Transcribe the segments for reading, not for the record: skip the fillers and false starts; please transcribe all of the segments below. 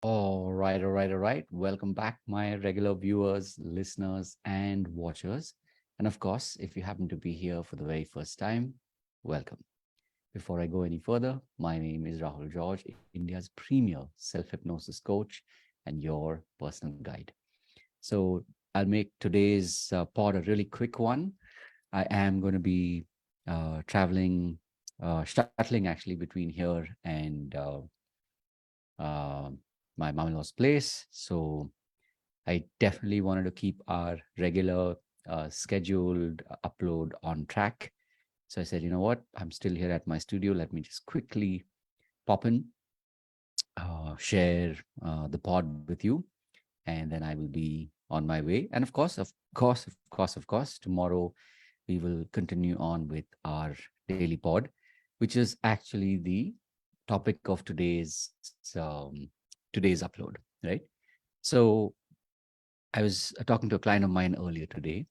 All right. Welcome back, my regular viewers, listeners, and watchers. And of course, if you happen to be here for the very first time, welcome. Before I go any further, my name is Rahul George, India's premier self hypnosis coach and your personal guide. So I'll make today's pod a really quick one. I am going to be traveling, shuttling actually between here and uh, my mom-in-law's place. So I definitely wanted to keep our regular scheduled upload on track. So I said, you know what? I'm still here at my studio. Let me just quickly pop in, share the pod with you, and then I will be on my way. And of course, tomorrow we will continue on with our daily pod, which is actually the topic of today's upload, right? So I was talking to a client of mine earlier today,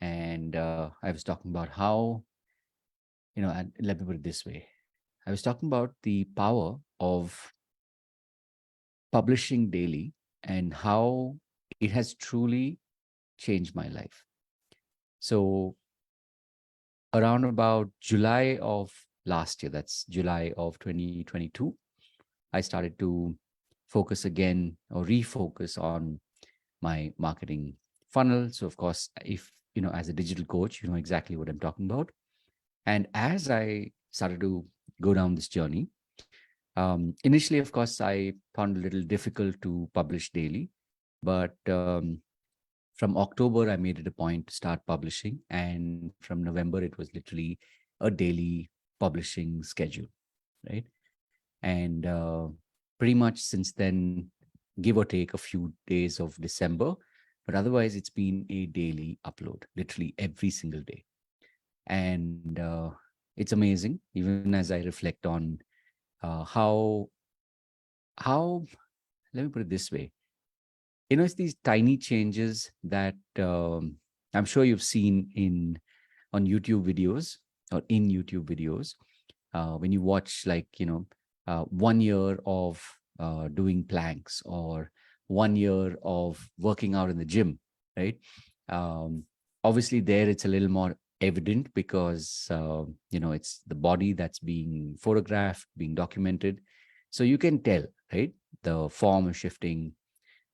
and I was talking about how, and let me put it this way. I was talking about the power of publishing daily and how it has truly changed my life. So, around about July of last year, that's July of 2022, I started to focus again or refocus on my marketing funnel. So, of course, if as a digital coach, you know exactly what I'm talking about. And as I started to go down this journey, initially, of course, I found it a little difficult to publish daily, but from October, I made it a point to start publishing. And from November, it was literally a daily publishing schedule, right? And pretty much since then, give or take a few days of December, but otherwise, it's been a daily upload, literally every single day. And it's amazing, even as I reflect on uh, how how let me put it this way. It's these tiny changes that I'm sure you've seen in on YouTube videos or in YouTube videos when you watch, like, 1 year of doing planks or 1 year of working out in the gym, right? um, Obviously there it's a little more evident because it's the body that's being photographed, being documented, so you can tell, right? The form is shifting.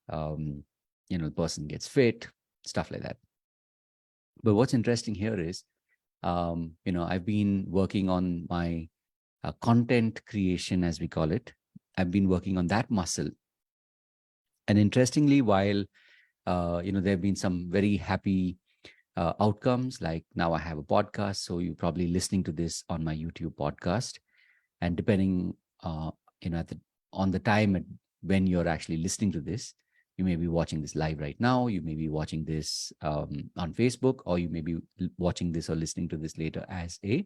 um, the person gets fit, stuff like that. But what's interesting here is, I've been working on my content creation, as we call it. I've been working on that muscle. And interestingly, while, there have been some very happy outcomes, like now I have a podcast. So you're probably listening to this on my YouTube podcast. And depending, at on the time when you're actually listening to this, you may be watching this live right now. You may be watching this on Facebook, or you may be watching this or listening to this later as a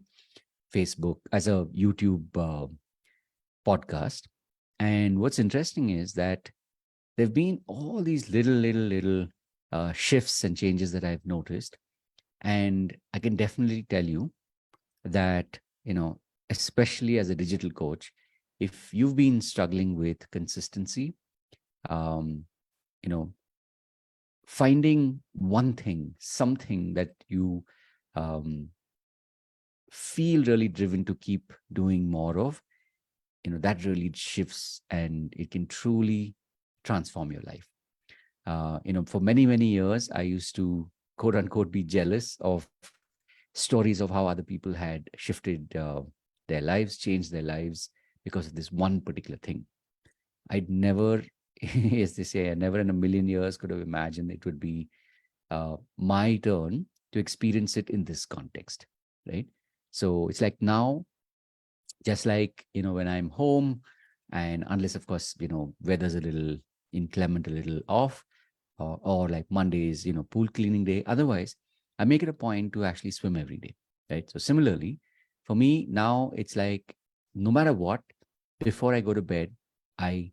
YouTube podcast. And what's interesting is that there've been all these little shifts and changes that I've noticed. And I can definitely tell you that, especially as a digital coach, if you've been struggling with consistency, um, you know, finding one thing, something that you um, feel really driven to keep doing more of, that really shifts and it can truly transform your life. For many years, I used to quote unquote be jealous of stories of how other people had shifted their lives, changed their lives because of this one particular thing. I'd never, as they say, I never in a million years could have imagined it would be my turn to experience it in this context, right? So it's like now, just like, when I'm home, and unless, of course, weather's a little inclement, a little off, or like Mondays, pool cleaning day. Otherwise, I make it a point to actually swim every day, right? So similarly, for me now, it's like no matter what, before I go to bed, I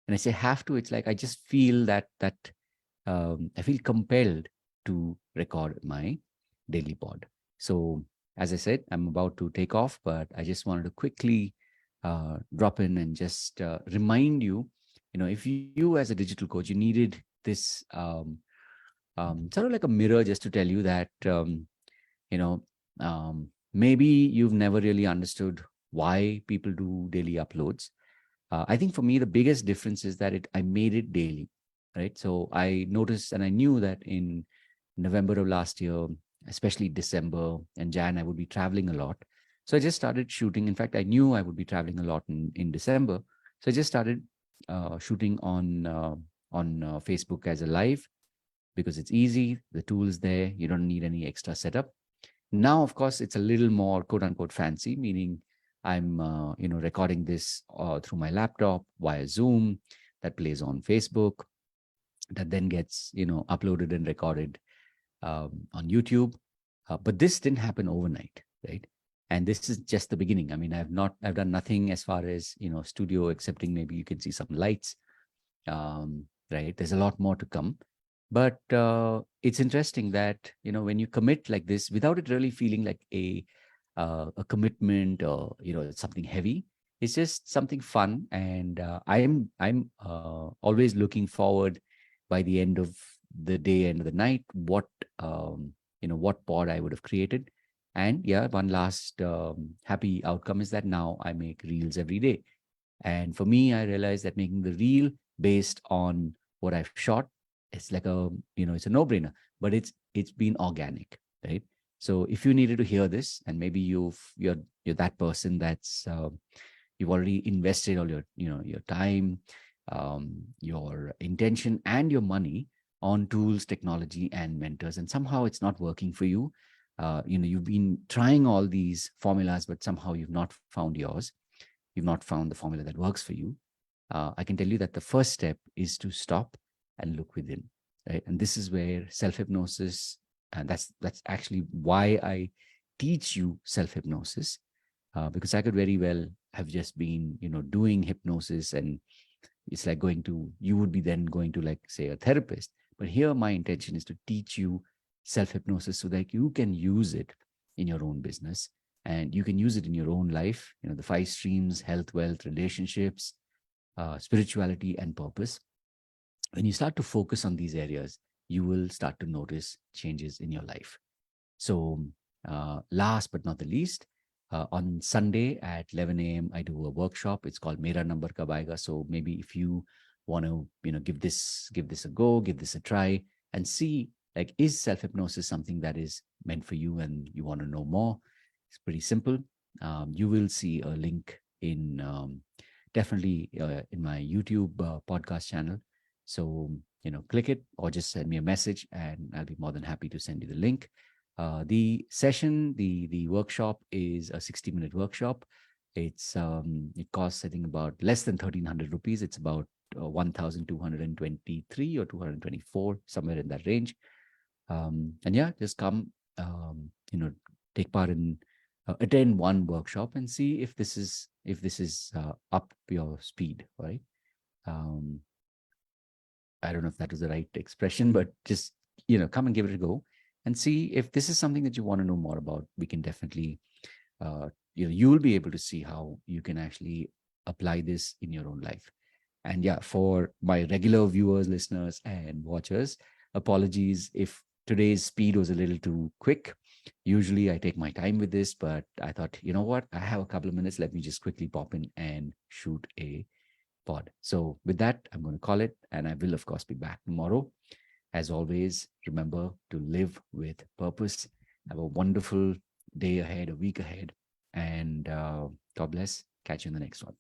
and I say have to. It's like I just feel that I feel compelled to record my daily pod. So as I said, I'm about to take off, but I just wanted to quickly drop in and just remind you if you as a digital coach, you needed this sort of like a mirror just to tell you that you know maybe you've never really understood why people do daily uploads. I think for me the biggest difference is that I made it daily, right? So I noticed and I knew that in November of last year, especially December and Jan, I would be traveling a lot. So I just started shooting. In fact, I knew I would be traveling a lot in December. So I just started shooting on Facebook as a live, because it's easy. The tool's there. You don't need any extra setup. Now, of course, it's a little more quote unquote fancy, meaning I'm recording this through my laptop via Zoom that plays on Facebook, that then gets uploaded and recorded on YouTube. But this didn't happen overnight, right? And this is just the beginning. I mean, I've done nothing as far as studio, excepting maybe you can see some lights, right? There's a lot more to come. But it's interesting that when you commit like this without it really feeling like a commitment, or it's something heavy. It's just something fun, and I'm always looking forward by the end of the day, end of the night, what pod I would have created. And yeah, one last happy outcome is that now I make reels every day. And for me, I realized that making the reel based on what I've shot, it's like it's a no-brainer, but it's been organic, right? So if you needed to hear this, and maybe you're that person that's you've already invested all your time, your intention, and your money on tools, technology, and mentors, and somehow it's not working for you. You've been trying all these formulas, but somehow you've not found yours. You've not found the formula that works for you. I can tell you that the first step is to stop and look within, right? And this is where self-hypnosis, and that's actually why I teach you self-hypnosis, because I could very well have just been, doing hypnosis, and it's like you would be then going to, like, say, a therapist. But here my intention is to teach you self-hypnosis so that you can use it in your own business, and you can use it in your own life, the 5 streams: health, wealth, relationships, spirituality, and purpose. When you start to focus on these areas, you will start to notice changes in your life. So last but not the least, on Sunday at 11 a.m., I do a workshop. It's called Mera Number Kab Aayega. So maybe if you want to, give this a go, give this a try, and see, like, is self-hypnosis something that is meant for you and you want to know more? It's pretty simple. You will see a link in definitely in my YouTube podcast channel. So, click it or just send me a message and I'll be more than happy to send you the link. The session, the workshop is a 60-minute workshop. It costs, I think, about less than 1,300 rupees. It's about 1,223 or 224, somewhere in that range. And yeah, just come, take part in, attend one workshop and see if this is up your speed, right? I don't know if that was the right expression, but just, come and give it a go and see if this is something that you want to know more about. We can definitely, you'll be able to see how you can actually apply this in your own life. And yeah, for my regular viewers, listeners, and watchers, apologies if today's speed was a little too quick. Usually I take my time with this, but I thought, you know what? I have a couple of minutes. Let me just quickly pop in and shoot a pod. So with that, I'm going to call it, and I will, of course, be back tomorrow. As always, remember to live with purpose. Have a wonderful day ahead, a week ahead, and God bless. Catch you in the next one.